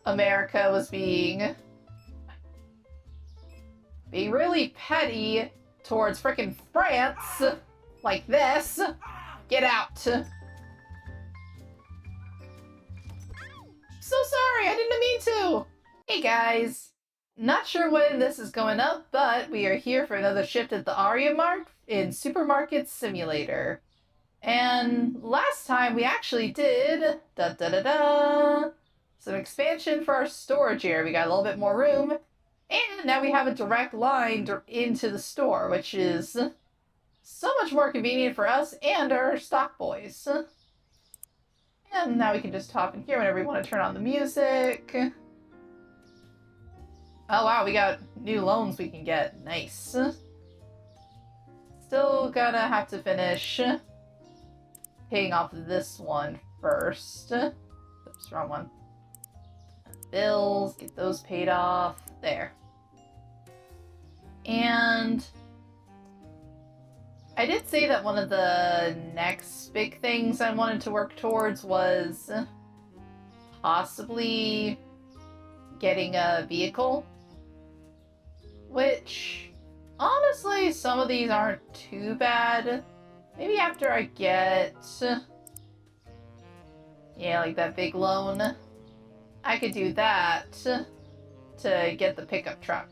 America was being really petty towards frickin' France like this. Get out. So sorry, I didn't mean to. Hey guys. Not sure when this is going up, but we are here for another shift at the Aryamart in Supermarket Simulator. And last time we actually did some expansion for our storage area. We got a little bit more room, and now we have a direct line into the store, which is so much more convenient for us and our stock boys. And now we can just hop in here whenever we want to turn on the music. Oh wow, we got new loans we can get. Nice. Still gonna have to finish paying off this one first. Oops, wrong one. Bills, get those paid off. There. And I did say that one of the next big things I wanted to work towards was possibly getting a vehicle. Which, honestly, some of these aren't too bad. Maybe after I get, yeah, like that big loan, I could do that to get the pickup truck.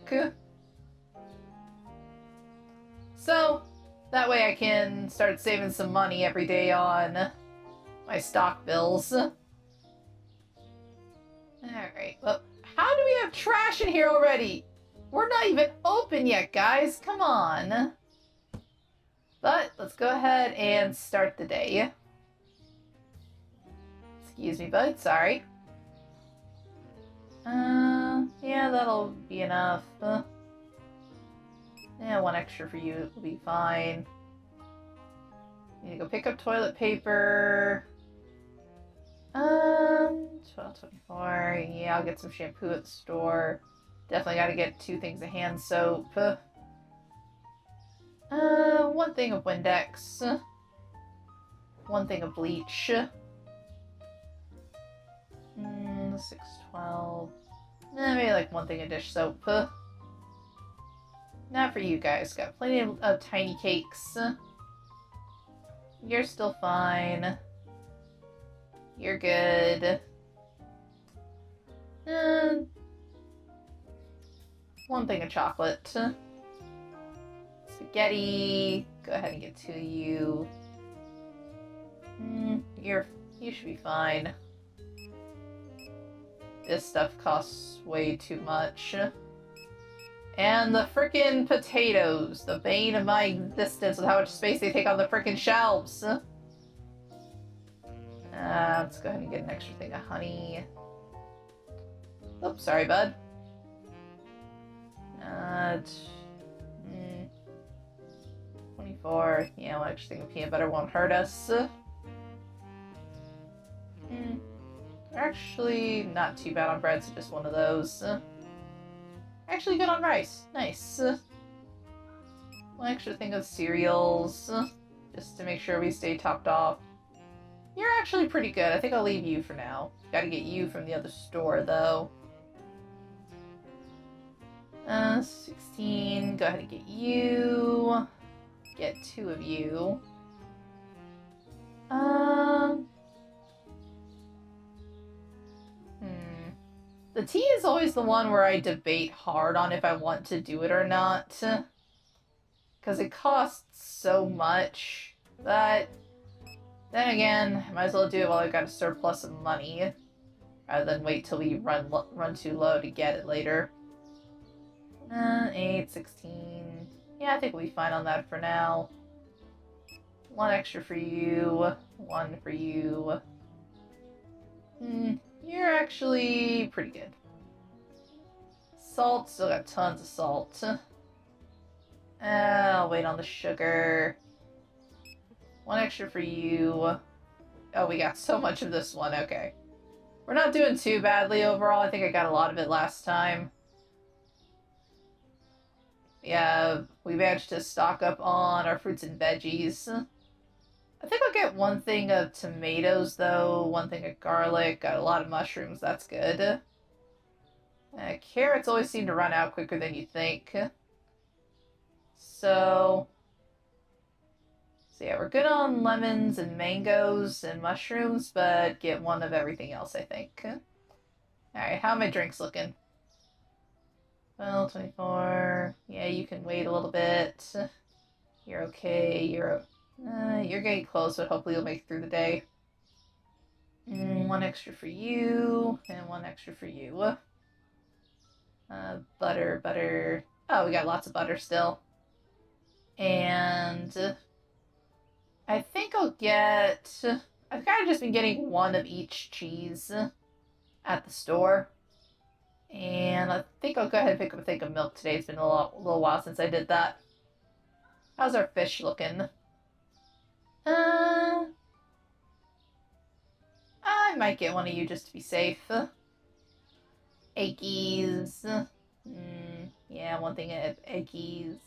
So, that way I can start saving some money every day on my stock bills. Alright, well, how do we have trash in here already? We're not even open yet, guys. Come on. But let's go ahead and start the day. Excuse me, bud. Sorry. Yeah, that'll be enough. Yeah, one extra for you will be fine. Need to go pick up toilet paper. 12.24. Yeah, I'll get some shampoo at the store. Definitely gotta get 2 things of hand soap. One thing of Windex. One thing of bleach. 612. Maybe like one thing of dish soap. Not for you guys. Got plenty of tiny cakes. You're still fine. You're good. One thing of chocolate. Spaghetti. Go ahead and get 2 of you. You should be fine. This stuff costs way too much. And the frickin' potatoes. The bane of my existence with how much space they take on the frickin' shelves. Let's go ahead and get an extra thing of honey. Oops, sorry, bud. 24. Yeah, one extra thing of peanut butter won't hurt us. Actually, not too bad on bread, so just one of those. Actually good on rice. Nice. One extra thing of cereals, just to make sure we stay topped off. You're actually pretty good. I think I'll leave you for now. Gotta get you from the other store, though. 16. Go ahead and get you. Get 2 of you. The tea is always the one where I debate hard on if I want to do it or not. Because it costs so much. But then again, I might as well do it while I've got a surplus of money. Rather than wait till we run too low to get it later. 8, 16. Yeah, I think we'll be fine on that for now. 1 extra for you. 1 for you. You're actually pretty good. Salt, still got tons of salt. I'll wait on the sugar. 1 extra for you. Oh, we got so much of this one, okay. We're not doing too badly overall. I think I got a lot of it last time. Yeah, we managed to stock up on our fruits and veggies. I think I'll get 1 thing of tomatoes, though. 1 thing of garlic. Got a lot of mushrooms. That's good. Carrots always seem to run out quicker than you think. So yeah, we're good on lemons and mangoes and mushrooms, but get one of everything else, I think. Alright, how are my drinks looking? Well, 24. Yeah, you can wait a little bit. You're okay. You're getting close, but hopefully you'll make it through the day. One extra for you, and one extra for you. Butter. Oh, we got lots of butter still. And I think I'll get... I've kind of just been getting one of each cheese at the store. And I think I'll go ahead and pick up a thing of milk today. It's been a little while since I did that. How's our fish looking? I might get one of you just to be safe. Eggies. Yeah, one thing of eggies.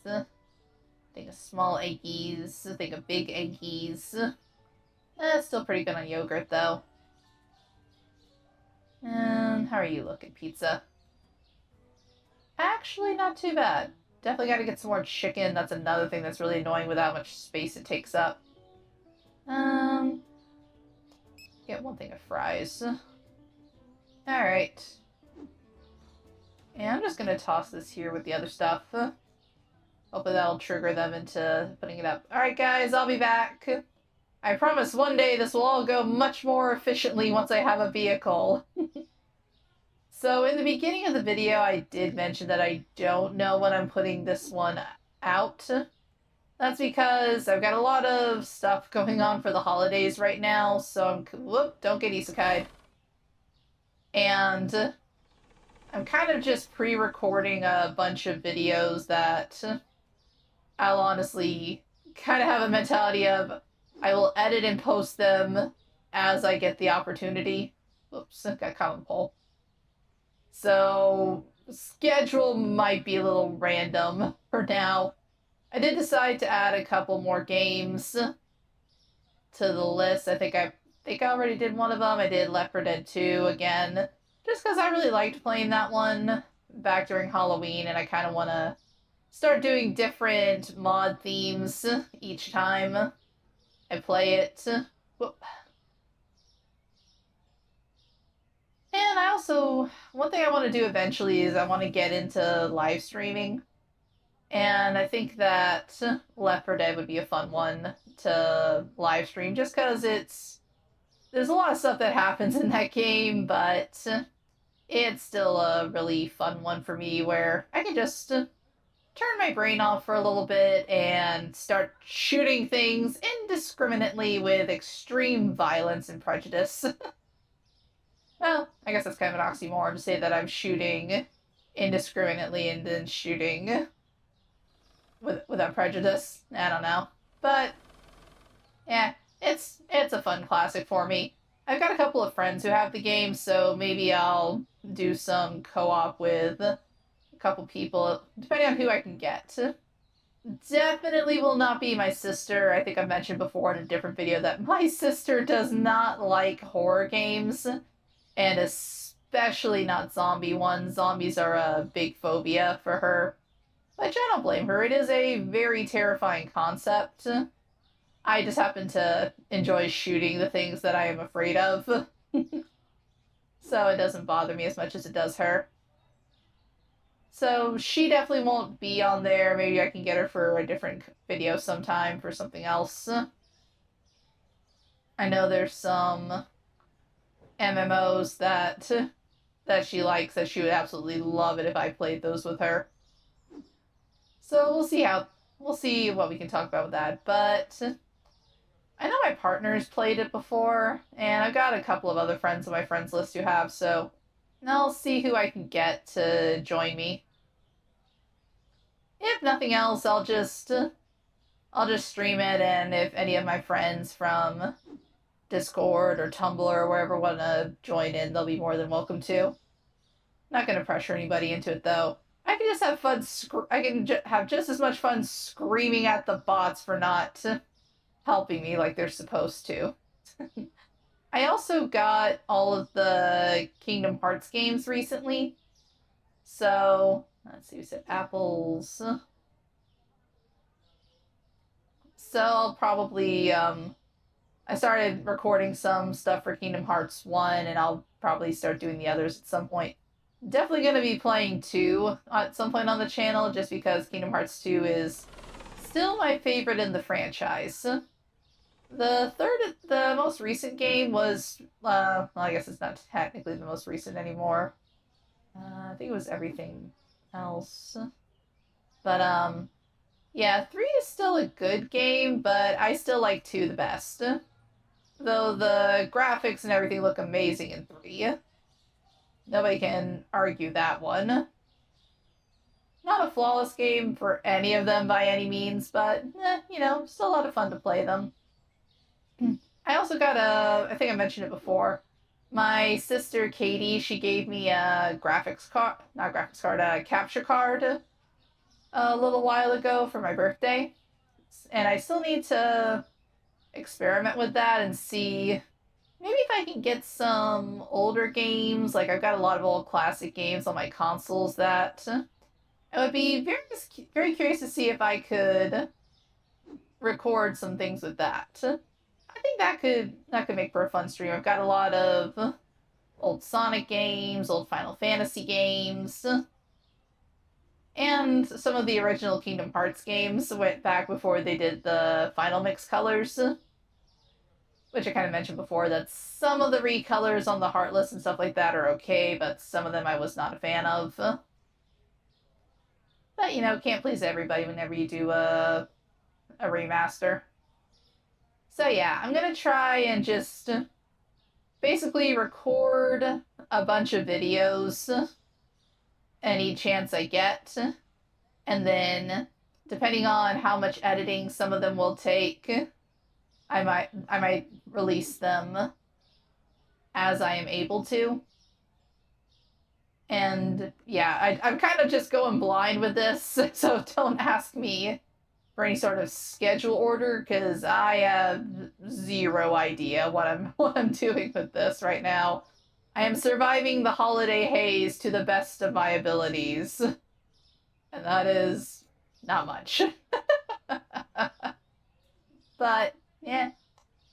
Thing of small eggies. Thing of big eggies. Still pretty good on yogurt, though. And how are you looking, pizza? Actually, not too bad. Definitely got to get some more chicken. That's another thing that's really annoying with how much space it takes up. Get one thing of fries. Alright. And I'm just gonna toss this here with the other stuff. Hopefully that'll trigger them into putting it up. Alright guys, I'll be back. I promise one day this will all go much more efficiently once I have a vehicle. So in the beginning of the video, I did mention that I don't know when I'm putting this one out. That's because I've got a lot of stuff going on for the holidays right now, so don't get isekai'd. And I'm kind of just pre-recording a bunch of videos that I'll honestly kind of have a mentality of I will edit and post them as I get the opportunity. Oops, got caught on the pole. So, schedule might be a little random for now. I did decide to add a couple more games to the list. I think I already did one of them. I did Left 4 Dead 2 again, just because I really liked playing that one back during Halloween, and I kind of want to start doing different mod themes each time I play it. Whoop. And I also, one thing I want to do eventually is I want to get into live streaming. And I think that Left 4 Dead would be a fun one to live stream, just because there's a lot of stuff that happens in that game, but it's still a really fun one for me where I can just turn my brain off for a little bit and start shooting things indiscriminately with extreme violence and prejudice. Well, I guess that's kind of an oxymoron to say that I'm shooting indiscriminately and then shooting without prejudice. I don't know. But, yeah, it's a fun classic for me. I've got a couple of friends who have the game, so maybe I'll do some co-op with a couple people, depending on who I can get. Definitely will not be my sister. I think I mentioned before in a different video that my sister does not like horror games. And especially not zombie ones. Zombies are a big phobia for her. Which I don't blame her. It is a very terrifying concept. I just happen to enjoy shooting the things that I am afraid of. So it doesn't bother me as much as it does her. So she definitely won't be on there. Maybe I can get her for a different video sometime for something else. I know there's some MMOs that she likes, that she would absolutely love it if I played those with her. So we'll see what we can talk about with that. But I know my partner's played it before, and I've got a couple of other friends on my friends list who have, so I'll see who I can get to join me. If nothing else, I'll just stream it, and if any of my friends from Discord or Tumblr or wherever want to join in, they'll be more than welcome to. Not going to pressure anybody into it, though. I can just have fun. I can have just as much fun screaming at the bots for not helping me like they're supposed to. I also got all of the Kingdom Hearts games recently, So, let's see, we said apples. So I'll probably, I started recording some stuff for Kingdom Hearts 1, and I'll probably start doing the others at some point. Definitely going to be playing 2 at some point on the channel, just because Kingdom Hearts 2 is still my favorite in the franchise. The most recent game was, well, I guess it's not technically the most recent anymore. I think it was everything else. But, yeah, 3 is still a good game, but I still like 2 the best. Though the graphics and everything look amazing in 3. Nobody can argue that one. Not a flawless game for any of them by any means, but, you know, still a lot of fun to play them. I also got I think I mentioned it before, my sister Katie, she gave me a capture card a little while ago for my birthday. And I still need to experiment with that and see maybe if I can get some older games. Like, I've got a lot of old classic games on my consoles that I would be very curious to see if I could record some things with that. I think that could make for a fun stream. I've got a lot of old Sonic games, old Final Fantasy games, and some of the original Kingdom Hearts games went back before they did the final mix colors, which I kind of mentioned before, that some of the recolors on the Heartless and stuff like that are okay, but some of them I was not a fan of. But, you know, can't please everybody whenever you do a remaster. So yeah, I'm gonna try and just basically record a bunch of videos any chance I get, and then depending on how much editing some of them will take, I might release them as I am able to. And yeah, I'm kind of just going blind with this, so don't ask me for any sort of schedule order, because I have zero idea what I'm doing with this right now. I am surviving the holiday haze to the best of my abilities, and that is not much. But yeah,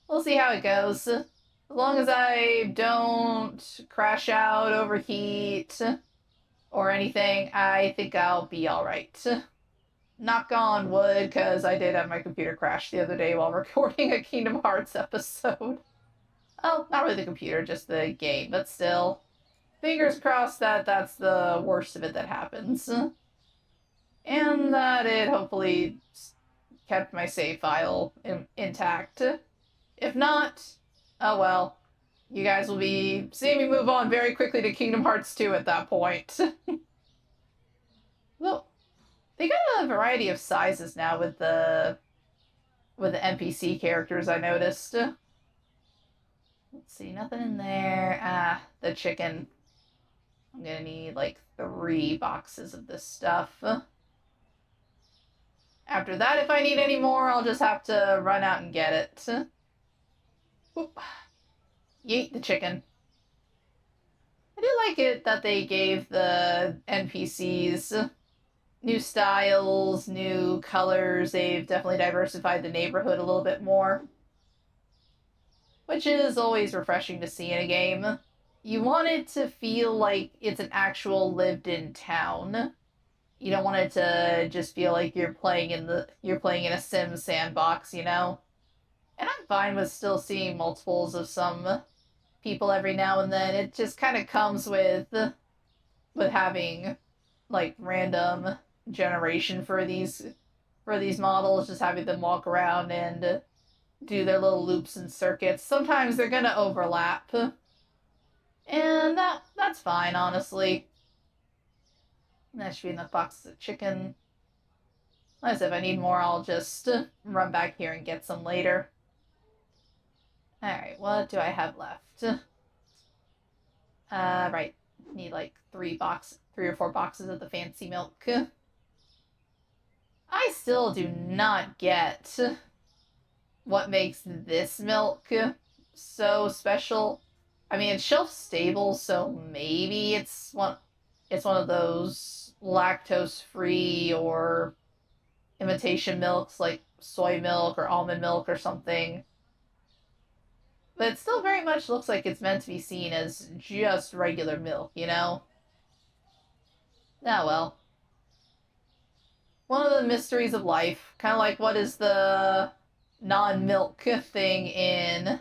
we'll see how it goes. As long as I don't crash out, overheat, or anything, I think I'll be alright. Knock on wood, because I did have my computer crash the other day while recording a Kingdom Hearts episode. Oh, not really the computer, just the game, but still. Fingers crossed that that's the worst of it that happens. And that it hopefully kept my save file intact. If not, oh well. You guys will be seeing me move on very quickly to Kingdom Hearts 2 at that point. Well, they got a variety of sizes now with the NPC characters, I noticed. Let's see, nothing in there. Ah, the chicken. I'm gonna need like 3 boxes of this stuff. After that, if I need any more, I'll just have to run out and get it. Oop. Yeet the chicken. I do like it that they gave the NPCs new styles, new colors. They've definitely diversified the neighborhood a little bit more, which is always refreshing to see in a game. You want it to feel like it's an actual lived-in town. You don't want it to just feel like you're playing in a Sims sandbox, you know? And I'm fine with still seeing multiples of some people every now and then. It just kind of comes with having like random generation for these models, just having them walk around and do their little loops and circuits. Sometimes they're gonna overlap, and that's fine, honestly. That should be enough boxes of chicken. Like I said, if I need more, I'll just run back here and get some later. Alright, what do I have left? Right. Need like 3 or 4 boxes of the fancy milk. I still do not get what makes this milk so special. I mean, it's shelf stable, so maybe it's it's one of those lactose-free or imitation milks like soy milk or almond milk or something. But it still very much looks like it's meant to be seen as just regular milk, you know? Ah, well. One of the mysteries of life. Kind of like what is the non-milk thing in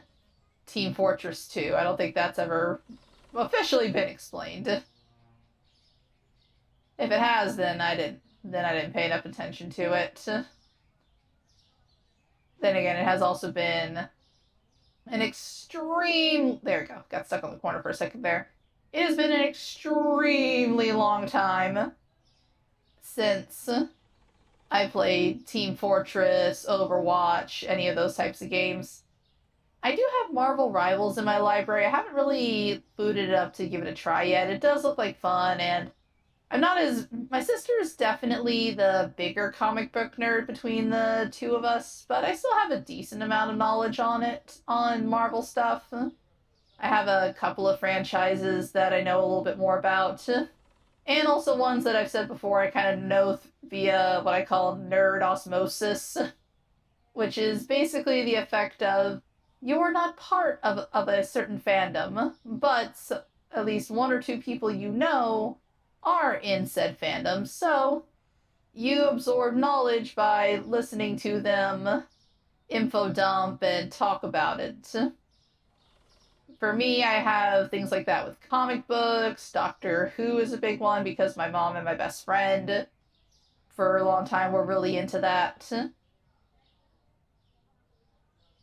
Team Fortress 2. I don't think that's ever officially been explained. If it has, then I didn't pay enough attention to it. Then again, it has also been an extreme... There we go. Got stuck on the corner for a second there. It has been an extremely long time since I played Team Fortress, Overwatch, any of those types of games. I do have Marvel Rivals in my library. I haven't really booted it up to give it a try yet. It does look like fun, and I'm not as... My sister is definitely the bigger comic book nerd between the two of us, but I still have a decent amount of knowledge on Marvel stuff. I have a couple of franchises that I know a little bit more about, and also ones that I've said before I kind of know via what I call nerd osmosis, which is basically the effect of you're not part of a certain fandom, but at least one or two people you know are in said fandom, so you absorb knowledge by listening to them info dump and talk about it. For me, I have things like that with comic books. Doctor Who is a big one because my mom and my best friend for a long time were really into that.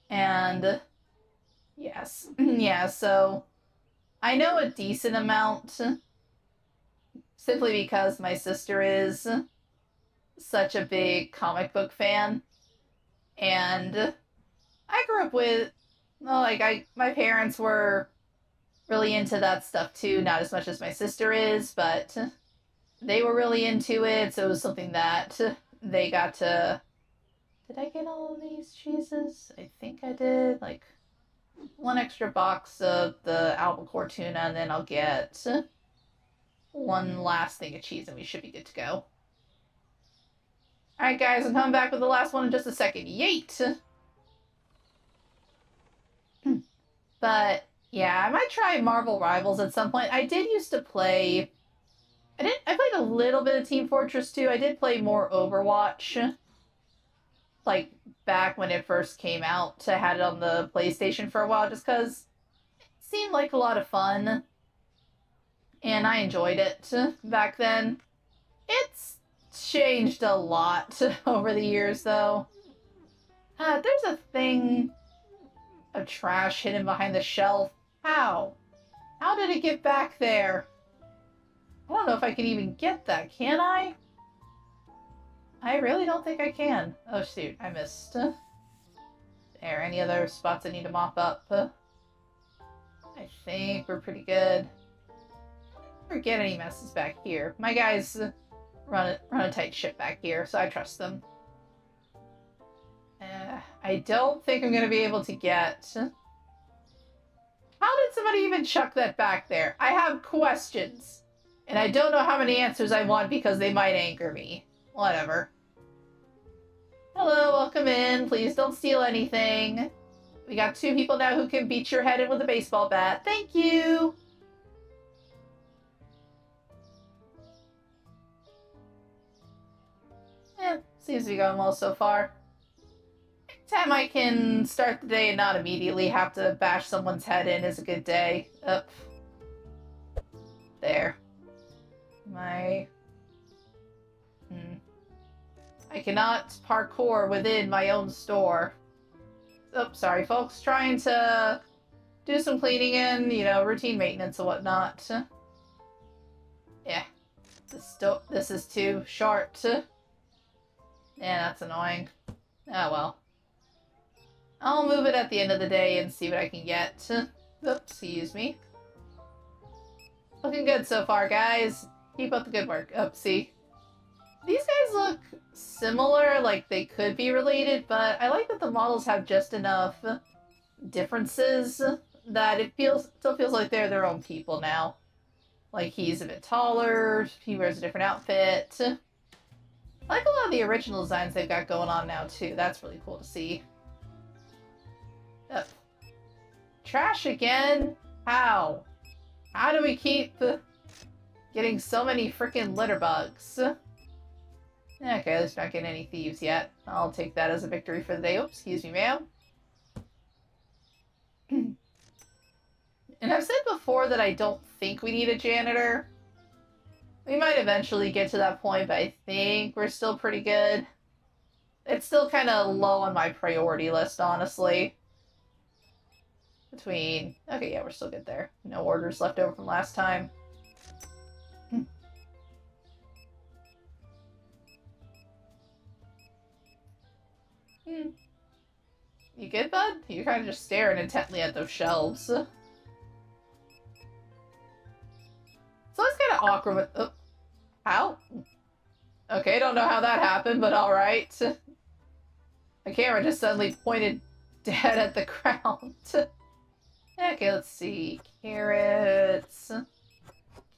And yes, yeah, so I know a decent amount simply because my sister is such a big comic book fan. And I grew up with, well, like, my parents were really into that stuff too, not as much as my sister is, but they were really into it, so it was something that they got to... Did I get all of these cheeses? I think I did. Like, one extra box of the albacore tuna, and then I'll get one last thing of cheese, and we should be good to go. Alright, guys, I'm coming back with the last one in just a second. Yeet! But, yeah, I might try Marvel Rivals at some point. I did used to play... I played a little bit of Team Fortress 2. I did play more Overwatch. Like, back when it first came out. I had it on the PlayStation for a while just because it seemed like a lot of fun. And I enjoyed it back then. It's changed a lot over the years, though. There's a thing of trash hidden behind the shelf. How? How did it get back there? I don't know if I can even get that, can I? I really don't think I can. Oh shoot, I missed. There, any other spots I need to mop up? I think we're pretty good. Never get any messes back here. My guys run a tight ship back here, so I trust them. I don't think I'm gonna be able to get... How did somebody even chuck that back there? I have questions. And I don't know how many answers I want because they might anger me. Whatever. Hello, welcome in. Please don't steal anything. We got 2 people now who can beat your head in with a baseball bat. Thank you! Seems to be going well so far. Anytime I can start the day and not immediately have to bash someone's head in is a good day. Up. There. I cannot parkour within my own store. Oh, sorry, folks. Trying to do some cleaning and, you know, routine maintenance and whatnot. Yeah. This is too short. Yeah, that's annoying. Oh, well. I'll move it at the end of the day and see what I can get. Oops, excuse me. Looking good so far, guys. Keep up the good work. Oopsie. These guys look similar, like they could be related, but I like that the models have just enough differences that it still feels like they're their own people now. Like, he's a bit taller, he wears a different outfit. I like a lot of the original designs they've got going on now, too. That's really cool to see. Trash again? How? How do we keep getting so many freaking litter bugs? Okay, at least we're not getting any thieves yet. I'll take that as a victory for the day. Oops, excuse me, ma'am. And I've said before that I don't think we need a janitor. We might eventually get to that point, but I think we're still pretty good. It's still kind of low on my priority list, honestly. Okay, yeah, we're still good there. No orders left over from last time. You good, bud? You're kind of just staring intently at those shelves. So it's kind of awkward with... Oh, how? Okay, don't know how that happened, but alright. The camera just suddenly pointed dead at the ground. Okay, let's see. Carrots.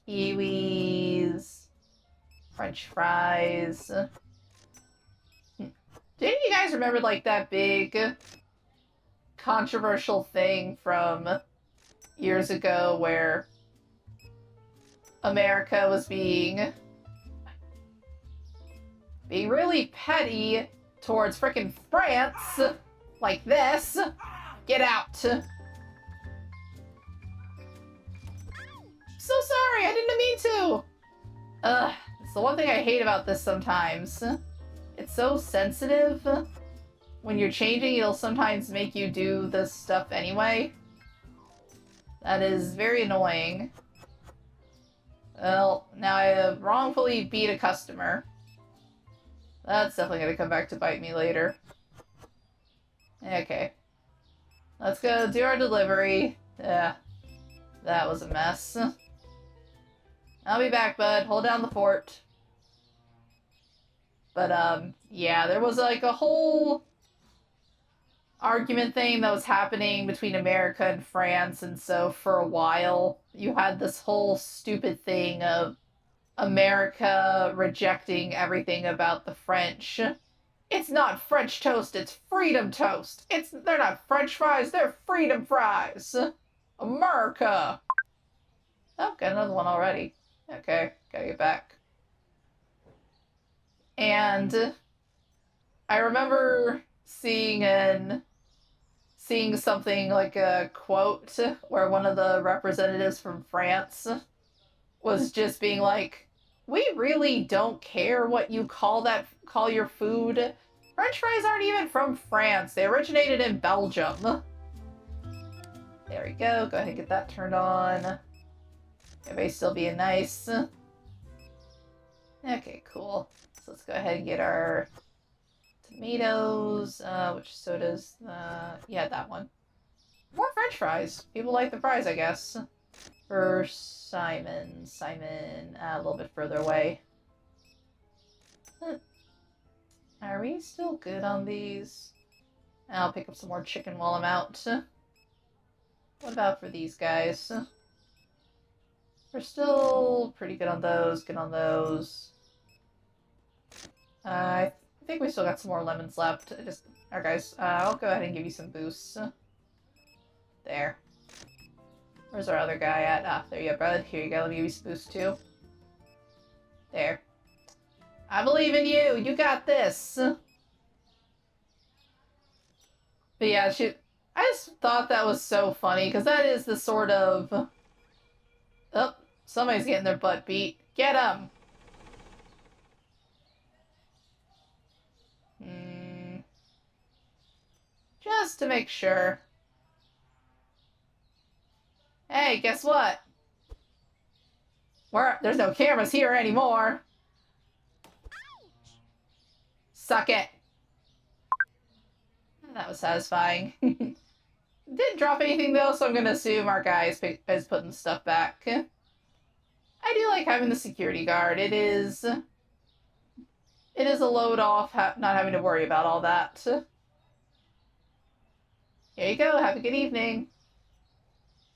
Kiwis. French fries. Didn't you guys remember, like, that big controversial thing from years ago where America was being really petty towards frickin' France, like this? Get out. So sorry, I didn't mean to. It's the one thing I hate about this sometimes. It's so sensitive. When you're changing, it'll sometimes make you do this stuff anyway. That is very annoying. Well, now I have wrongfully beat a customer. That's definitely gonna come back to bite me later. Okay. Let's go do our delivery. Yeah. That was a mess. I'll be back, bud. Hold down the fort. But, yeah, there was, like, a whole argument thing that was happening between America and France, and so for a while, you had this whole stupid thing of America rejecting everything about the French. It's not French toast, it's freedom toast. They're not French fries, they're freedom fries. America! Oh, got another one already. Okay, gotta get back. And I remember seeing something like a quote where one of the representatives from France was just being like, we really don't care what you call your food. French fries aren't even from France. They originated in Belgium. There we go. Go ahead and get that turned on. Everybody's still being nice. Okay, cool. So let's go ahead and get our tomatoes. Which sodas? Yeah, that one. More French fries. People like the fries, I guess. For Simon. A little bit further away. Are we still good on these? I'll pick up some more chicken while I'm out. What about for these guys? We're still pretty good on those. Good on those. I think we still got some more lemons left. Alright guys, I'll go ahead and give you some boosts. There. Where's our other guy at? Ah, there you go, bud. Here you go, let me give you some boosts too. There. I believe in you! You got this! But yeah, I just thought that was so funny, because that is the sort of... Oh, somebody's getting their butt beat. Get 'em! Just to make sure. Hey, guess what? There's no cameras here anymore. Suck it. That was satisfying. Didn't drop anything though, so I'm gonna assume our guy is putting stuff back. I do like having the security guard. It is a load off, not having to worry about all that. Here you go, have a good evening.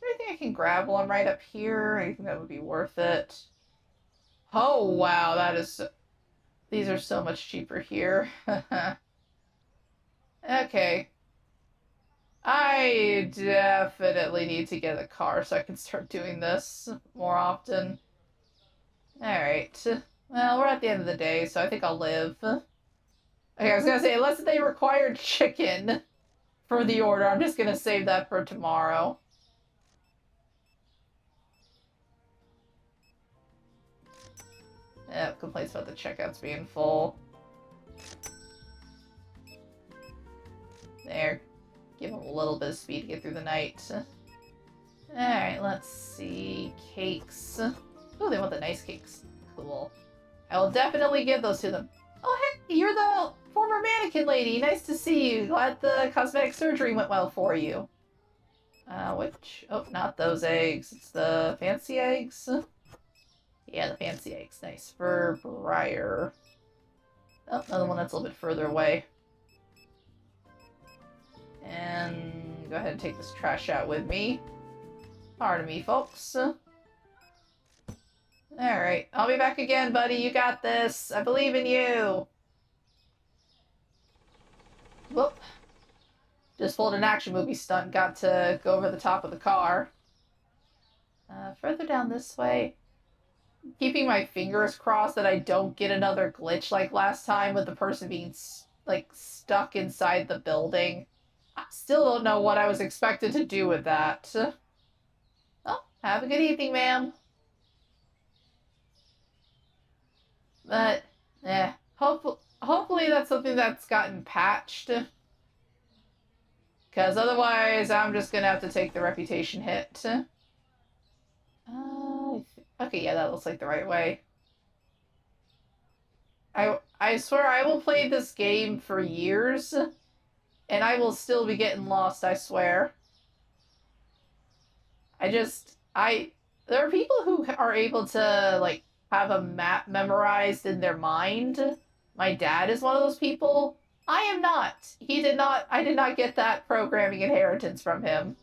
there anything I can grab while I'm right up here? Anything that would be worth it? Oh, wow, that is... These are so much cheaper here. Okay. I definitely need to get a car so I can start doing this more often. Alright. Well, we're at the end of the day, so I think I'll live. Okay, I was gonna say, unless they require chicken for the order, I'm just gonna save that for tomorrow. Yeah, complaints about the checkouts being full. There. Give them a little bit of speed to get through the night. Alright, let's see. Cakes. Oh, they want the nice cakes. Cool. I will definitely give those to them. Oh, hey, you're the former mannequin lady. Nice to see you. Glad the cosmetic surgery went well for you. Which? Oh, not those eggs. It's the fancy eggs. Yeah, the fancy eggs. Nice. For Briar. Oh, another one that's a little bit further away. And go ahead and take this trash out with me. Pardon me, folks. Alright, I'll be back again, buddy. You got this. I believe in you. Whoop. Just pulled an action movie stunt. Got to go over the top of the car. Further down this way. Keeping my fingers crossed that I don't get another glitch like last time with the person being, like, stuck inside the building. I still don't know what I was expected to do with that. Oh, have a good evening, ma'am. But, hopefully that's something that's gotten patched. Because otherwise, I'm just gonna have to take the reputation hit. Okay, yeah, that looks like the right way. I swear I will play this game for years, and I will still be getting lost, I swear. There are people who are able to, like, have a map memorized in their mind. My dad is one of those people. I am not. I did not get that programming inheritance from him.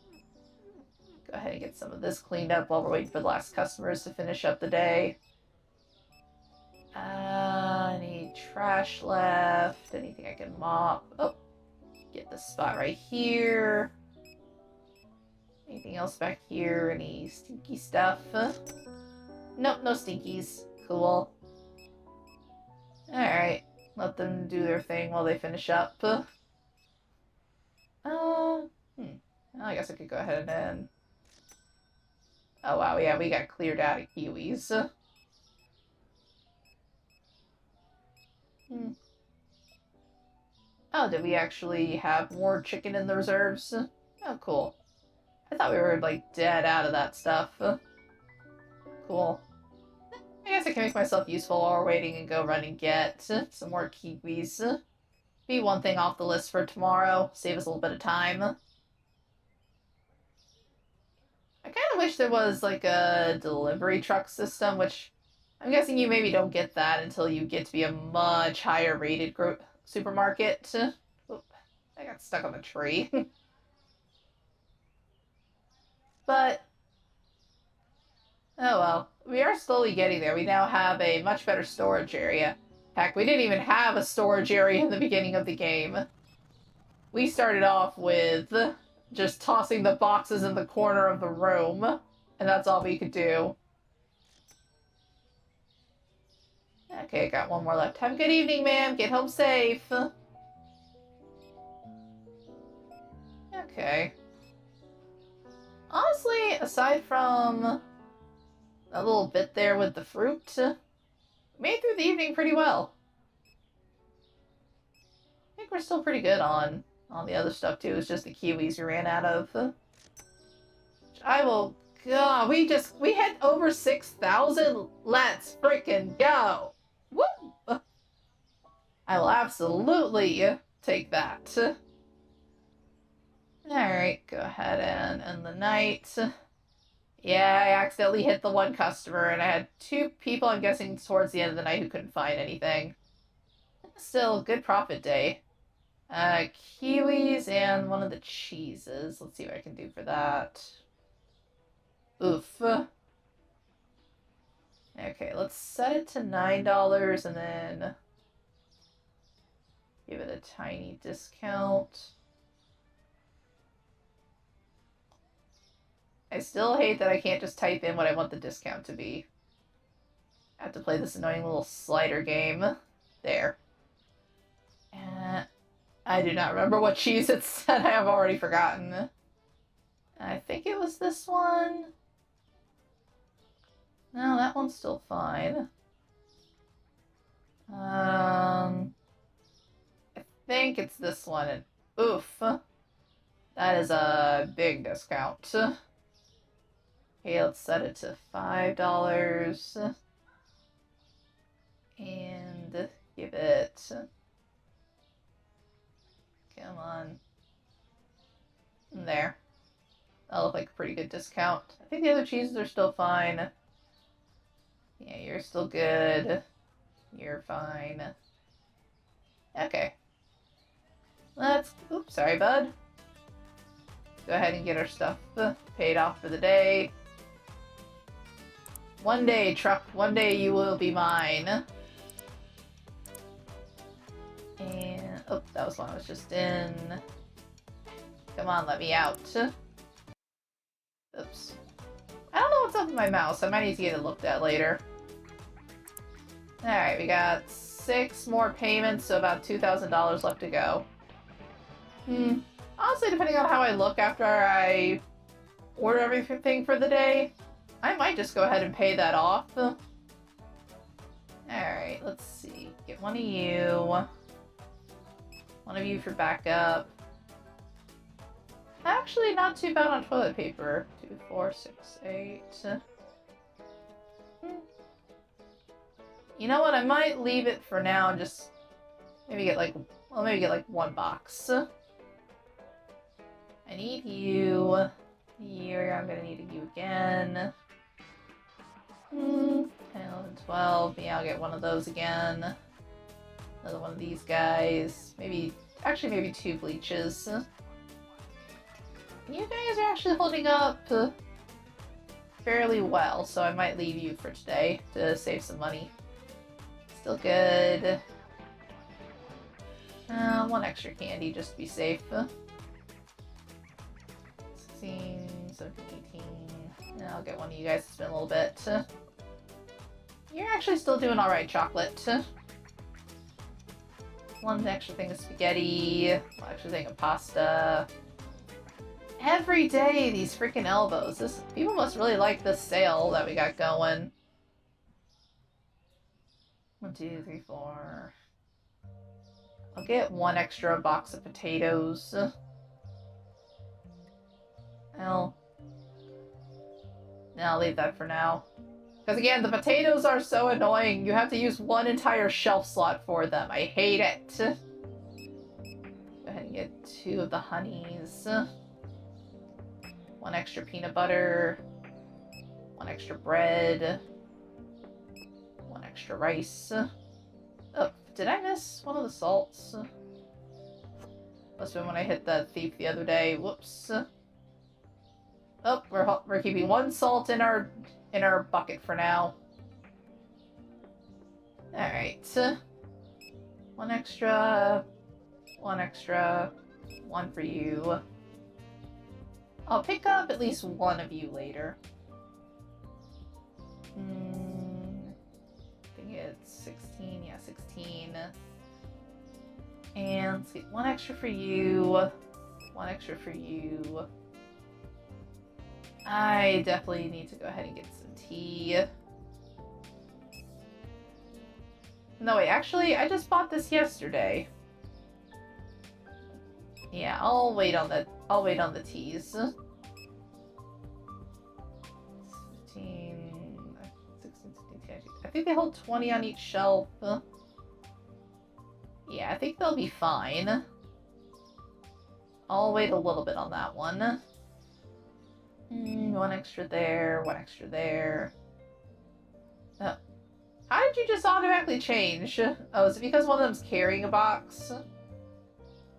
Go ahead and get some of this cleaned up while we're waiting for the last customers to finish up the day. Any trash left? Anything I can mop? Oh, get this spot right here. Anything else back here? Any stinky stuff? Nope, no stinkies. Cool. Alright. Let them do their thing while they finish up. Well, I guess I could go ahead and... Oh, wow, yeah, we got cleared out of kiwis. Oh, did we actually have more chicken in the reserves? Oh, cool. I thought we were, like, dead out of that stuff. Cool. I guess I can make myself useful while we're waiting and go run and get some more kiwis. Be one thing off the list for tomorrow. Save us a little bit of time. I kind of wish there was, like, a delivery truck system, which I'm guessing you maybe don't get that until you get to be a much higher rated supermarket. Oop, I got stuck on the tree. But, oh well. We are slowly getting there. We now have a much better storage area. Heck, we didn't even have a storage area in the beginning of the game. We started off with just tossing the boxes in the corner of the room, and that's all we could do. Okay, got one more left. Have a good evening, ma'am. Get home safe. Okay. Honestly, aside from a little bit there with the fruit, made through the evening pretty well. I think we're still pretty good on the other stuff too. It's just the kiwis we ran out of. I will... God, we hit over 6,000. Let's freaking go. Woo! I will absolutely take that. Alright, go ahead and end the night. Yeah, I accidentally hit the one customer, and I had two people, I'm guessing, towards the end of the night who couldn't find anything. Still, good profit day. Kiwis and one of the cheeses. Let's see what I can do for that. Oof. Okay, let's set it to $9 and then give it a tiny discount. I still hate that I can't just type in what I want the discount to be. I have to play this annoying little slider game. There. I do not remember what cheese it said. I have already forgotten. I think it was this one. No, that one's still fine. I think it's this one. And oof. That is a big discount. Okay, let's set it to $5. And give it... Come on. There. That'll look like a pretty good discount. I think the other cheeses are still fine. Yeah, you're still good. You're fine. Okay. Let's... Oops, sorry, bud. Go ahead and get our stuff paid off for the day. One day, truck. One day you will be mine. And... Oh, that was one I was just in. Come on, let me out. Oops. I don't know what's up with my mouse. I might need to get it looked at later. Alright, we got 6 more payments, so about $2,000 left to go. Honestly, depending on how I look after I order everything for the day, I might just go ahead and pay that off. Alright, let's see. Get one of you. One of you for backup. Actually, not too bad on toilet paper. 2, 4, 6, 8. You know what? I might leave it for now and just maybe get like, well, maybe get like 1 box. I need you. Here, I'm gonna need you again. 10, 11, 12. Yeah, I'll get one of those again. Another one of these guys. Maybe, actually, maybe 2 bleaches. You guys are actually holding up fairly well, so I might leave you for today to save some money. Still good. 1 extra candy just to be safe. 16, 17, 18. I'll get one of you guys to spend a little bit. You're actually still doing alright, chocolate. 1 extra thing of spaghetti. 1 extra thing of pasta. Every day, these freaking elbows. People must really like this sale that we got going. 1, 2, 3, 4. I'll get 1 extra box of potatoes. Well, I'll leave that for now. Because again, the potatoes are so annoying. You have to use 1 entire shelf slot for them. I hate it. Go ahead and get 2 of the honeys. 1 extra peanut butter. 1 extra bread. 1 extra rice. Oh, did I miss one of the salts? Must have been when I hit the thief the other day. Whoops. Oh, we're keeping 1 salt in our bucket for now. Alright. 1 extra. 1 extra. 1 for you. I'll pick up at least 1 of you later. I think it's 16. Yeah, 16. And let's get 1 extra for you. 1 extra for you. I definitely need to go ahead and get some tea. No, wait, actually, I just bought this yesterday. Yeah, I'll wait on the teas. 15, 16, 17, I think they hold 20 on each shelf. Yeah, I think they'll be fine. I'll wait a little bit on that one. 1 extra there, 1 extra there. Oh. How did you just automatically change? Oh, is it because one of them's carrying a box?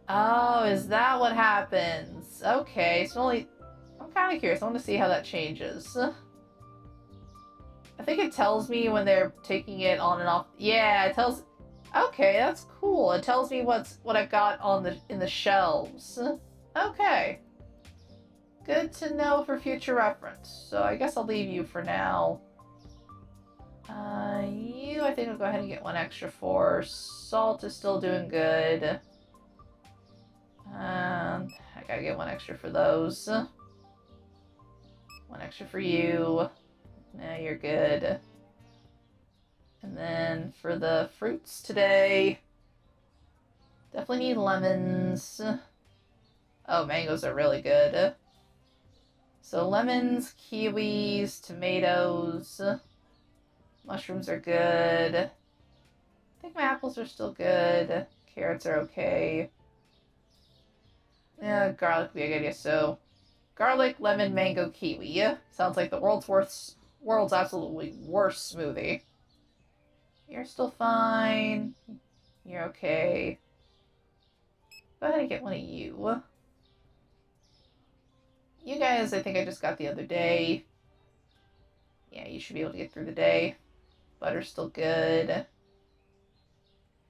Oh, is that what happens? Okay, so only... kind of curious. I want to see how that changes. I think it tells me when they're taking it on and off. Yeah, it tells... Okay, that's cool. It tells me what I've got on in the shelves. Okay. Good to know for future reference. So I guess I'll leave you for now. You, I think I'll go ahead and get one extra for. Salt is still doing good. I gotta get one extra for those. One extra for you. Nah, you're good. And then for the fruits today, definitely need lemons. Oh, mangoes are really good. So lemons, kiwis, tomatoes, mushrooms are good. I think my apples are still good. Carrots are okay. Yeah, garlic would be a good idea. So, garlic, lemon, mango, kiwi. Sounds like the world's absolutely worst smoothie. You're still fine. You're okay. Go ahead and get one of you. You guys, I think I just got the other day. Yeah, you should be able to get through the day. Butter's still good.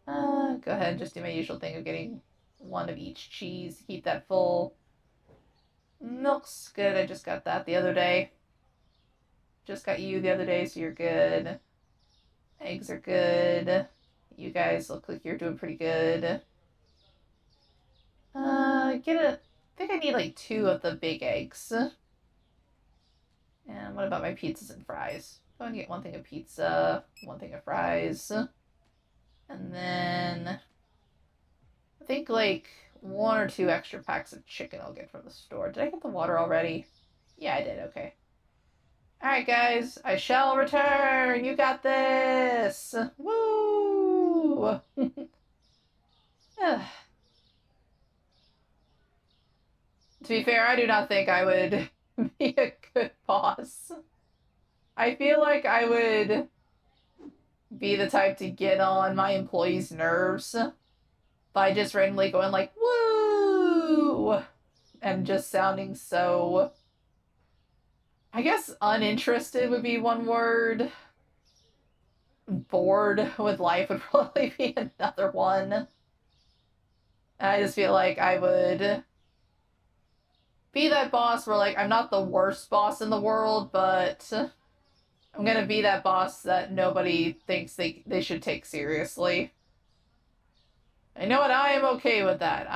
Go ahead and just do my usual thing of getting one of each cheese to keep that full. Milk's good. I just got that the other day. Just got you the other day, so you're good. Eggs are good. You guys look like you're doing pretty good. I think I need like 2 of the big eggs. And what about my pizzas and fries? Go and get 1 thing of pizza, 1 thing of fries. And then I think like 1 or 2 extra packs of chicken I'll get from the store. Did I get the water already? Yeah, I did. Okay. Alright, guys. I shall return. You got this. Woo! To be fair, I do not think I would be a good boss. I feel like I would be the type to get on my employees' nerves by just randomly going like, woo! And just sounding so... I guess uninterested would be one word. Bored with life would probably be another one. And I just feel like I would be that boss where, like, I'm not the worst boss in the world, but I'm gonna be that boss that nobody thinks they should take seriously. You know what? I am okay with that.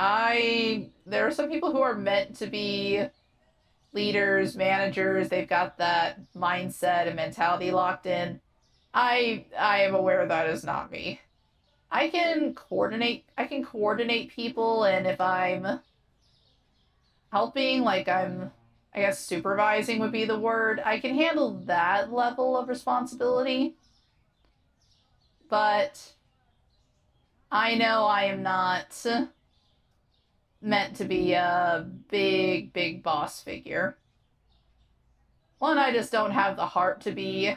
There are some people who are meant to be leaders, managers. They've got that mindset and mentality locked in. I am aware that is not me. I can coordinate people, and if I'm helping, like I guess supervising would be the word, I can handle that level of responsibility. But I know I am not meant to be a big boss figure. One, I just don't have the heart to be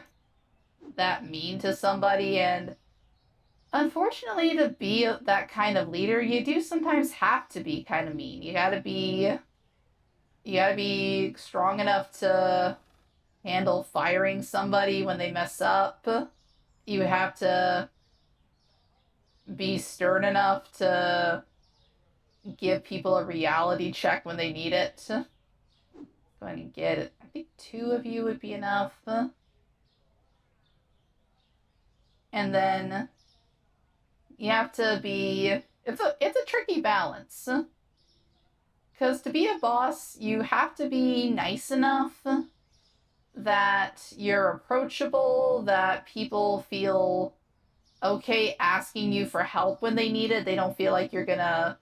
that mean to somebody, and unfortunately, to be that kind of leader, you do sometimes have to be kind of mean. You gotta be strong enough to handle firing somebody when they mess up. You have to be stern enough to give people a reality check when they need it. Go ahead and get it. I think 2 of you would be enough. And then you have to be... It's a tricky balance. Because to be a boss, you have to be nice enough that you're approachable, that people feel okay asking you for help when they need it. They don't feel like you're gonna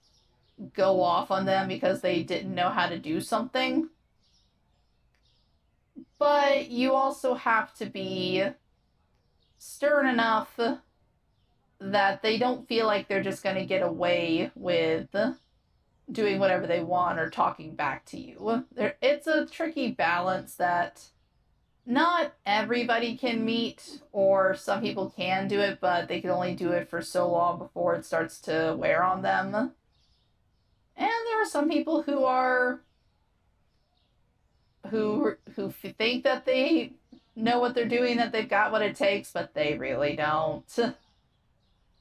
go off on them because they didn't know how to do something. But you also have to be stern enough that they don't feel like they're just gonna get away with doing whatever they want or talking back to you. It's a tricky balance that not everybody can meet, or some people can do it, but they can only do it for so long before it starts to wear on them. And there are some people who are who think that they know what they're doing, that they've got what it takes, but they really don't.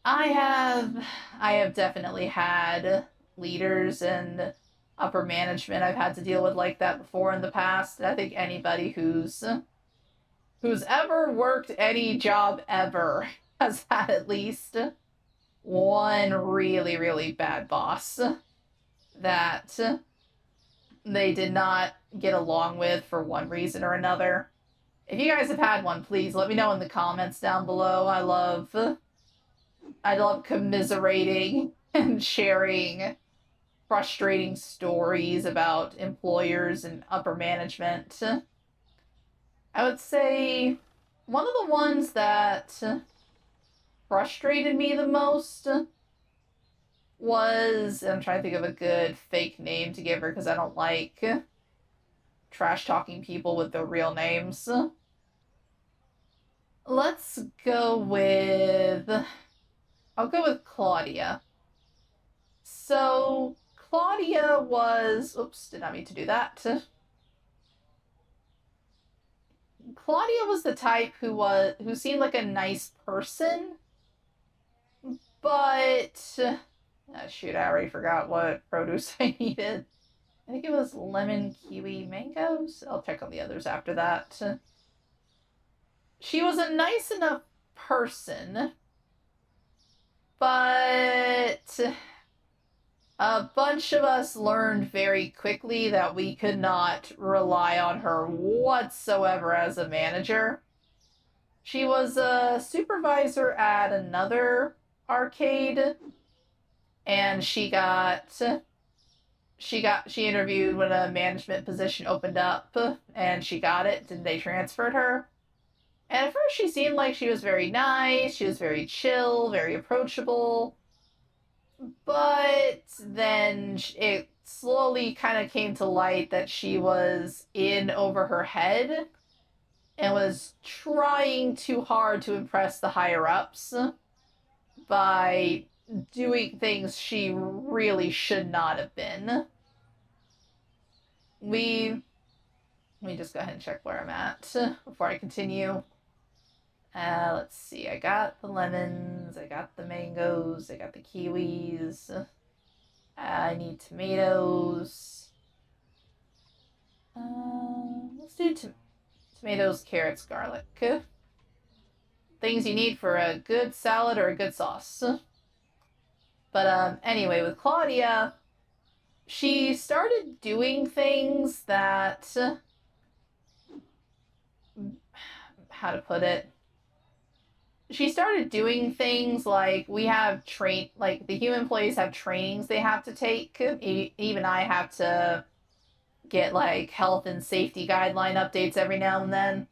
I have I have definitely had leaders and upper management I've had to deal with like that before in the past. I think anybody who's ever worked any job ever has had at least one really, really bad boss that they did not get along with for one reason or another. If you guys have had one, please let me know in the comments down below. I love commiserating and sharing frustrating stories about employers and upper management. I would say one of the ones that frustrated me the most was, I'm trying to think of a good fake name to give her because I don't like trash talking people with their real names. Let's go with, I'll go with Claudia. So Claudia was, oops, did not mean to do that. Claudia was the type who seemed like a nice person, but shoot, I already forgot what produce I needed. I think it was lemon, kiwi, mangoes. I'll check on the others after that. She was a nice enough person, but a bunch of us learned very quickly that we could not rely on her whatsoever as a manager. She was a supervisor at another arcade, and she interviewed when a management position opened up, and she got it, and they transferred her. And at first she seemed like she was very nice, she was very chill, very approachable, but then it slowly kind of came to light that she was in over her head and was trying too hard to impress the higher-ups by doing things she really should not have been. Let me just go ahead and check where I'm at before I continue. Let's see, I got the lemons, I got the mangoes, I got the kiwis. I need tomatoes. Let's do tomatoes, carrots, garlic. Things you need for a good salad or a good sauce. But anyway, with Claudia, she started doing things that, how to put it, she started doing things like like the human employees have trainings they have to take. Even I have to get like health and safety guideline updates every now and then.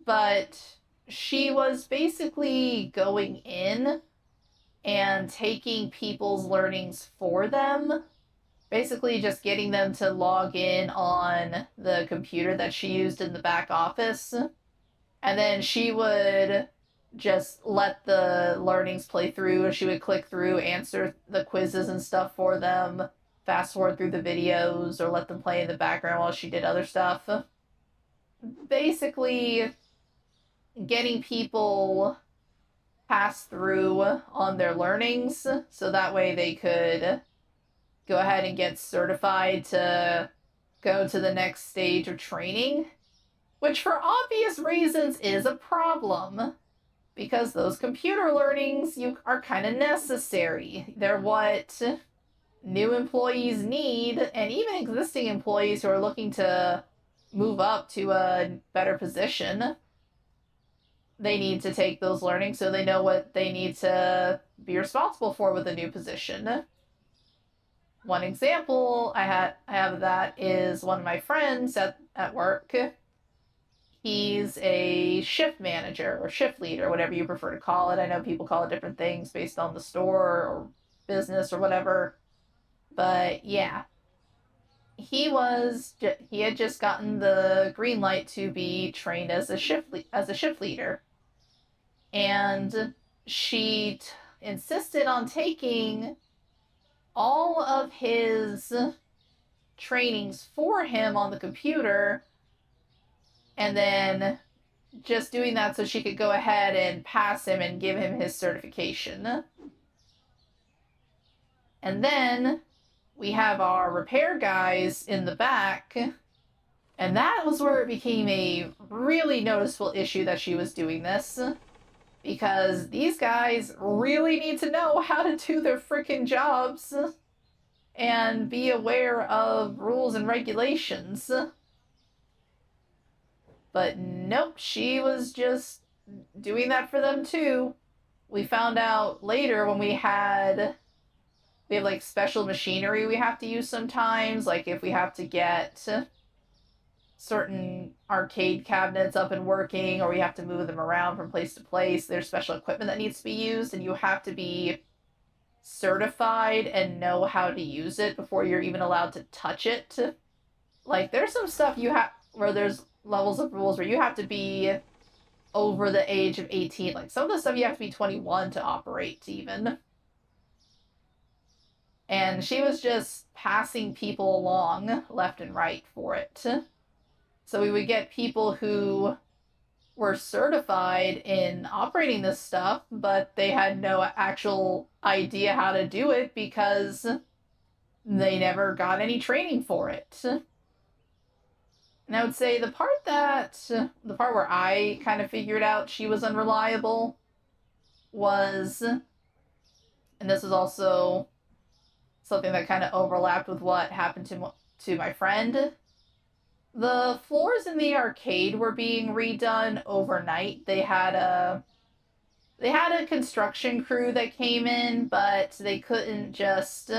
But she was basically going in and taking people's learnings for them. Basically just getting them to log in on the computer that she used in the back office. And then she would just let the learnings play through. She would click through, answer the quizzes and stuff for them, fast forward through the videos, or let them play in the background while she did other stuff. Basically, getting people pass through on their learnings so that way they could go ahead and get certified to go to the next stage of training, which for obvious reasons is a problem. Because those computer learnings are kind of necessary. They're what new employees need, and even existing employees who are looking to move up to a better position. They need to take those learnings so they know what they need to be responsible for with a new position. One example I have of that is one of my friends at work. He's a shift manager or shift leader, whatever you prefer to call it. I know people call it different things based on the store or business or whatever. But yeah, he had just gotten the green light to be trained as a shift leader. And she insisted on taking all of his trainings for him on the computer, and then just doing that so she could go ahead and pass him and give him his certification. And then we have our repair guys in the back, and that was where it became a really noticeable issue that she was doing this, because these guys really need to know how to do their freaking jobs and be aware of rules and regulations. But nope, she was just doing that for them too. We found out later when we have like special machinery we have to use sometimes, like if we have to get certain arcade cabinets up and working, or we have to move them around from place to place, there's special equipment that needs to be used, and you have to be certified and know how to use it before you're even allowed to touch it. Like, there's some stuff where there's levels of rules where you have to be over the age of 18. Like, some of the stuff you have to be 21 to operate, even. And she was just passing people along left and right for it. So we would get people who were certified in operating this stuff, but they had no actual idea how to do it because they never got any training for it. And I would say the part where I kind of figured out she was unreliable was, and this was also something that kind of overlapped with what happened to my friend. The floors in the arcade were being redone overnight. They had a construction crew that came in, but they couldn't just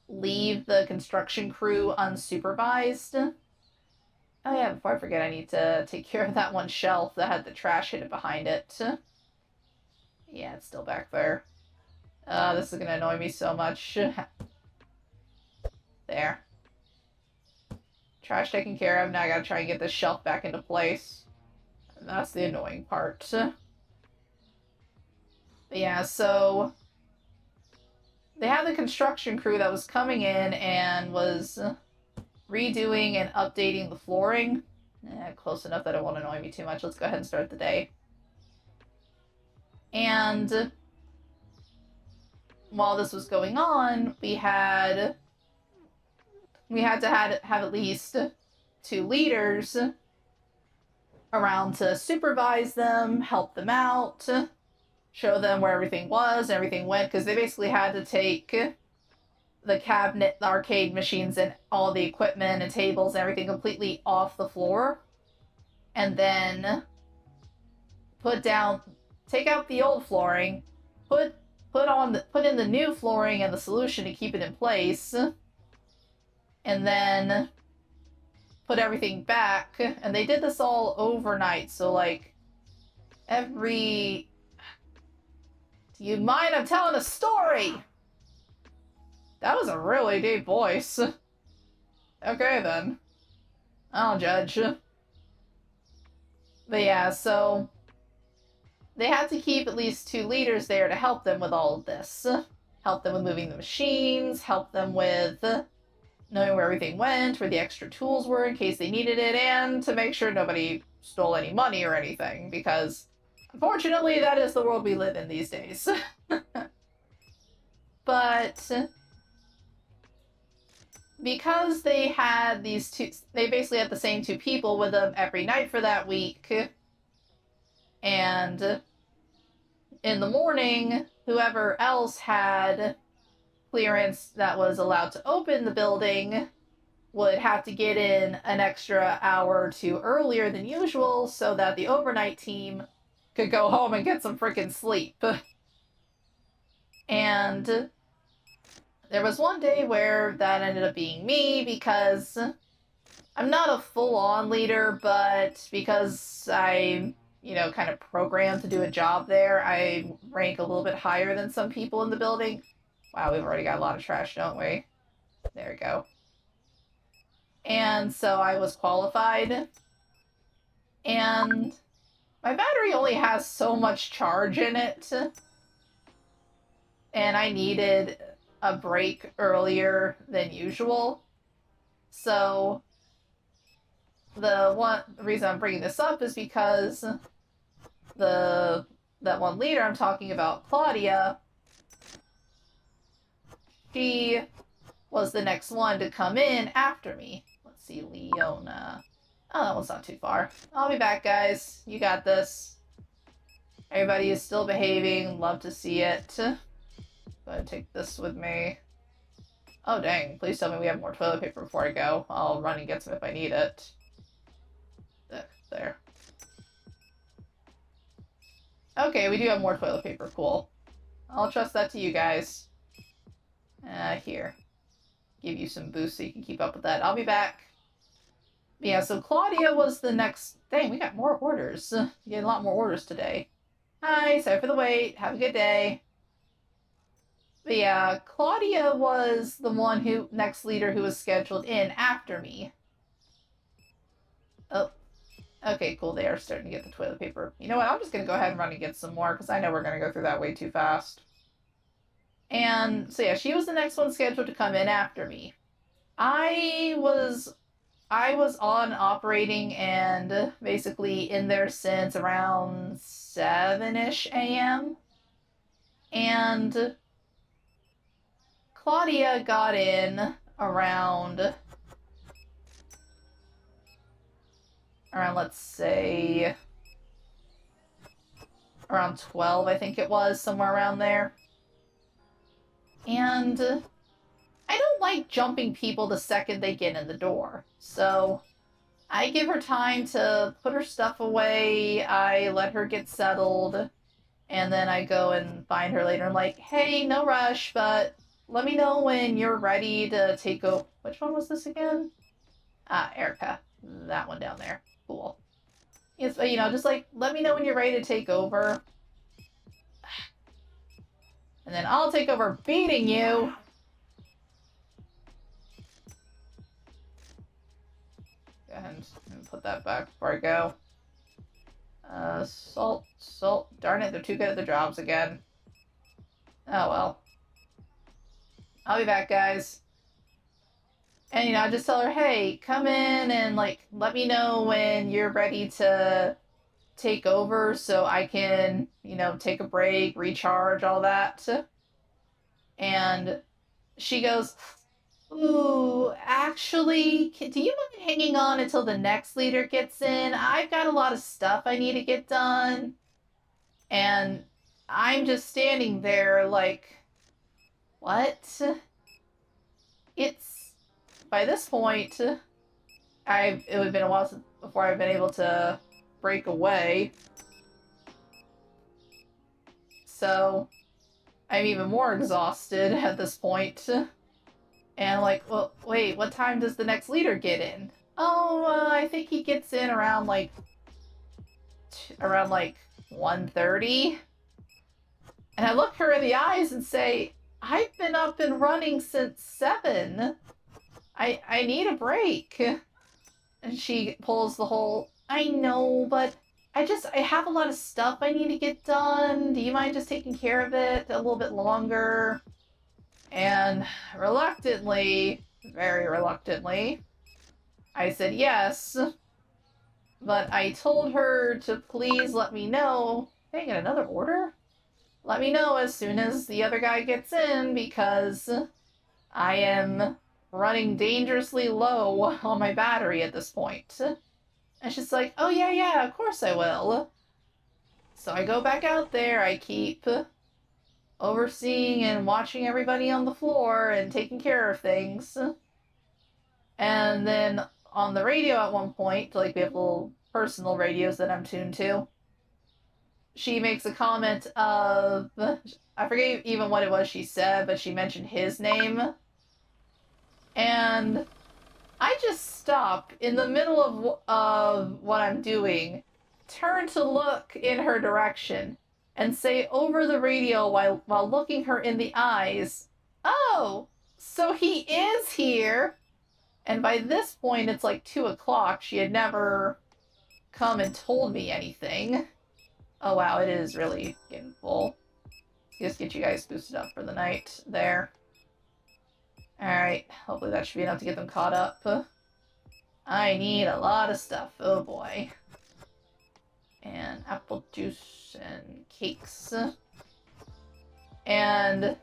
leave the construction crew unsupervised. Oh yeah, before I forget, I need to take care of that one shelf that had the trash hidden behind it. Yeah, it's still back there. This is gonna annoy me so much. There. Trash taken care of. Now I gotta try and get this shelf back into place. And that's the annoying part. But yeah, so they had the construction crew that was coming in and was redoing and updating the flooring. Close enough that it won't annoy me too much. Let's go ahead and start the day. And while this was going on, we had to have at least 2 leaders around to supervise them, help them out, show them where everything was, and everything went, because they basically had to take the cabinet, the arcade machines, and all the equipment and tables and everything completely off the floor, and then take out the old flooring, put in the new flooring and the solution to keep it in place, and then put everything back. And they did this all overnight, so like do you mind I'm telling a story? That was a really deep voice. Okay then. I'll judge. But yeah, so they had to keep at least 2 leaders there to help them with all of this. Help them with moving the machines, help them with knowing where everything went, where the extra tools were in case they needed it, and to make sure nobody stole any money or anything, because unfortunately that is the world we live in these days. But because they basically had the same 2 people with them every night for that week, and in the morning, whoever else had clearance that was allowed to open the building would have to get in an extra hour or 2 earlier than usual so that the overnight team could go home and get some freaking sleep. And there was one day where that ended up being me, because I'm not a full-on leader, but because I'm, kind of programmed to do a job there, I rank a little bit higher than some people in the building. Wow, we've already got a lot of trash, don't we? There we go. And so I was qualified. And my battery only has so much charge in it. And I needed a break earlier than usual. So, the reason I'm bringing this up is because that one leader I'm talking about, Claudia, she was the next one to come in after me. Let's see, Leona. Oh, that one's not too far. I'll be back, guys. You got this. Everybody is still behaving. Love to see it. Go ahead and take this with me. Oh, dang. Please tell me we have more toilet paper before I go. I'll run and get some if I need it. There. Okay, we do have more toilet paper. Cool. I'll trust that to you guys. Here. Give you some boost so you can keep up with that. I'll be back. Yeah, so Claudia was the next... Dang, we got more orders. We get a lot more orders today. Hi, sorry for the wait. Have a good day. But yeah, Claudia was the one next leader who was scheduled in after me. Oh. Okay, cool. They are starting to get the toilet paper. You know what? I'm just going to go ahead and run and get some more, because I know we're going to go through that way too fast. And, so yeah, she was the next one scheduled to come in after me. I was on operating and basically in there since around 7-ish a.m. And Claudia got in around, let's say, around 12, I think it was, somewhere around there. And I don't like jumping people the second they get in the door. So I give her time to put her stuff away, I let her get settled, and then I go and find her later. I'm like, hey, no rush, but let me know when you're ready to take over. Which one was this again? Erica. That one down there. Cool. Yes, but, just like, let me know when you're ready to take over. And then I'll take over beating you. Go ahead and put that back before I go. Salt. Darn it, they're too good at their jobs again. Oh well. I'll be back, guys. And, I just tell her, hey, come in and, let me know when you're ready to take over so I can, take a break, recharge, all that. And she goes, ooh, actually, do you mind hanging on until the next leader gets in? I've got a lot of stuff I need to get done. And I'm just standing there like, what? By this point, it would have been a while before I've been able to break away. So, I'm even more exhausted at this point. And well, wait, what time does the next leader get in? Oh, I think he gets in around 1:30. And I look her in the eyes and say, I've been up and running since 7. I need a break. And she pulls the whole, I know, but I have a lot of stuff I need to get done. Do you mind just taking care of it a little bit longer? And reluctantly, very reluctantly, I said yes. But I told her to please let me know. Dang it, another order? Let me know as soon as the other guy gets in, because I am running dangerously low on my battery at this point. And she's like, oh yeah, of course I will. So I go back out there, I keep overseeing and watching everybody on the floor and taking care of things. And then on the radio at one point, we have little personal radios that I'm tuned to, she makes a comment of, I forget even what it was she said, but she mentioned his name. And I just stop in the middle of what I'm doing, turn to look in her direction, and say over the radio while looking her in the eyes, oh, so he is here. And by this point, it's 2 o'clock. She had never come and told me anything. Oh wow, it is really getting full. Just get you guys boosted up for the night there. Alright, hopefully that should be enough to get them caught up. I need a lot of stuff, oh boy. And apple juice and cakes. And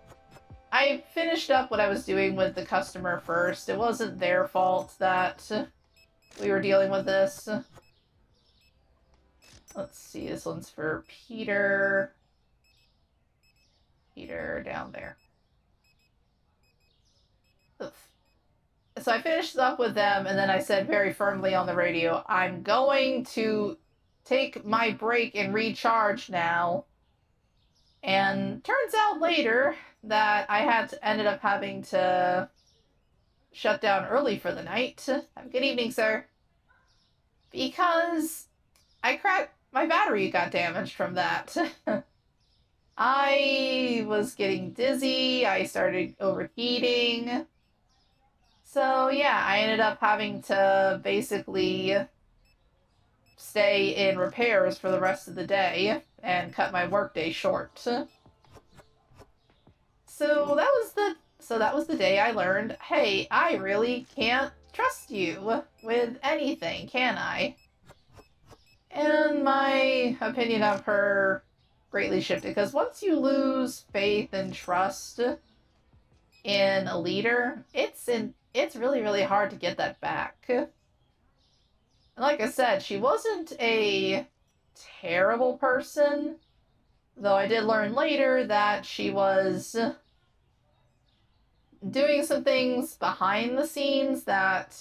I finished up what I was doing with the customer first. It wasn't their fault that we were dealing with this. Let's see, this one's for Peter. Peter down there. Oof. So I finished up with them, and then I said very firmly on the radio, I'm going to take my break and recharge now. And turns out later that I ended up having to shut down early for the night. Have a good evening, sir. Because my battery got damaged from that. I was getting dizzy, I started overheating. So yeah, I ended up having to basically stay in repairs for the rest of the day and cut my workday short. So that was the day I learned, hey, I really can't trust you with anything, can I? And my opinion of her greatly shifted, because once you lose faith and trust in a leader, it's really, really hard to get that back. And like I said, she wasn't a terrible person, though I did learn later that she was doing some things behind the scenes that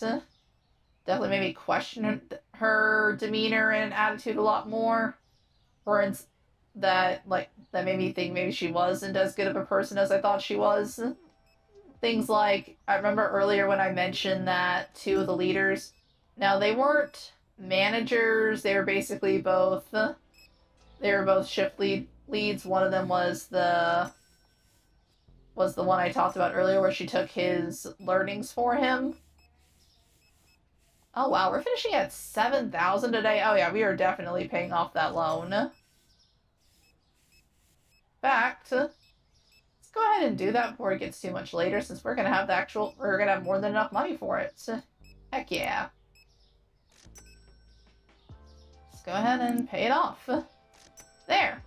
definitely made me question her demeanor and attitude a lot more. For instance, that made me think maybe she wasn't as good of a person as I thought she was. Things like, I remember earlier when I mentioned that two of the leaders, now they weren't managers, they were basically both, they were both shift leads. One of them was the one I talked about earlier where she took his learnings for him. Oh wow, we're finishing at 7,000 today. Oh yeah, we are definitely paying off that loan. In fact, let's go ahead and do that before it gets too much later, since we're gonna have more than enough money for it. Heck yeah. Let's go ahead and pay it off. There.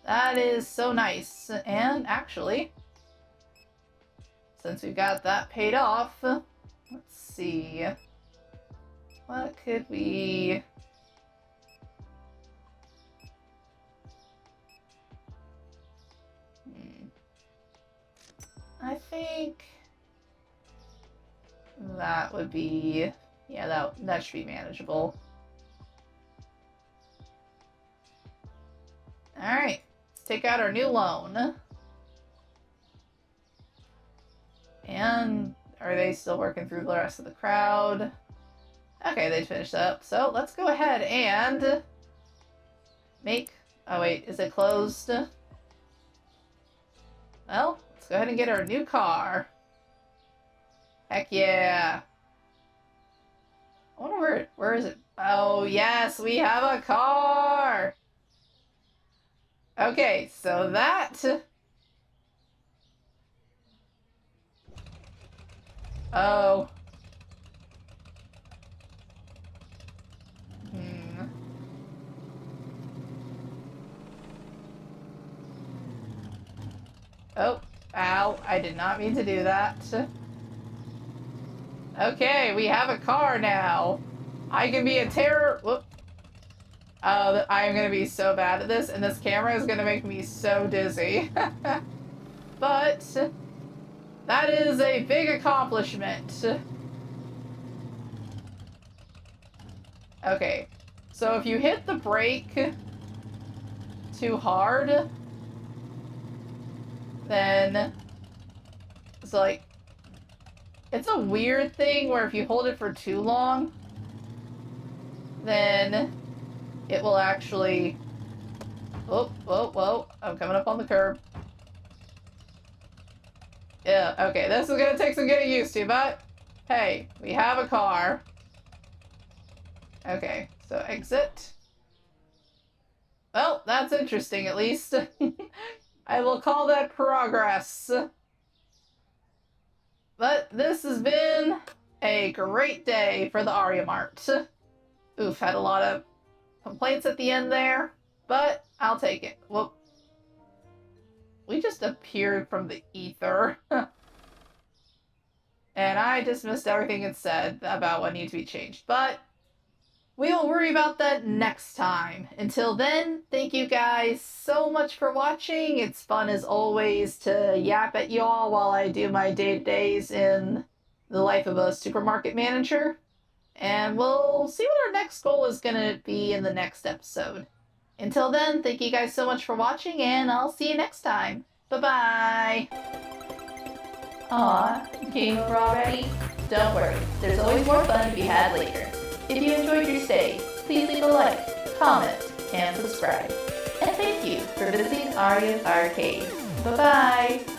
That is so nice. And actually, since we've got that paid off, let's see. What could we... I think that would be... Yeah, that should be manageable. Alright, let's take out our new loan. And are they still working through the rest of the crowd? Okay, they finished up. So let's go ahead and make... Oh wait, is it closed? Well, let's go ahead and get our new car. Heck yeah. I wonder where is it? Oh yes, we have a car! Okay, so that... Oh. Oh, ow, I did not mean to do that. Okay, we have a car now. I can be a terror... Whoop. I am going to be so bad at this, and this camera is going to make me so dizzy. But that is a big accomplishment. Okay, so if you hit the brake too hard, then it's like, it's a weird thing where if you hold it for too long, then it will actually... Oh, whoa, whoa, I'm coming up on the curb. Yeah, okay, this is gonna take some getting used to, but hey, we have a car. Okay, so exit. Well, that's interesting, at least. I will call that progress. But this has been a great day for the Aryamart. Oof, had a lot of complaints at the end there, but I'll take it. Well, we just appeared from the ether. And I dismissed everything it said about what needed to be changed. But we will worry about that next time. Until then, thank you guys so much for watching. It's fun as always to yap at y'all while I do my day-to-days in the life of a supermarket manager. And we'll see what our next goal is going to be in the next episode. Until then, thank you guys so much for watching, and I'll see you next time. Bye-bye! Aw, game over already? Don't worry, there's always more fun to be had later. If you enjoyed your stay, please leave a like, comment, and subscribe. And thank you for visiting Arya's Arcade. Bye-bye!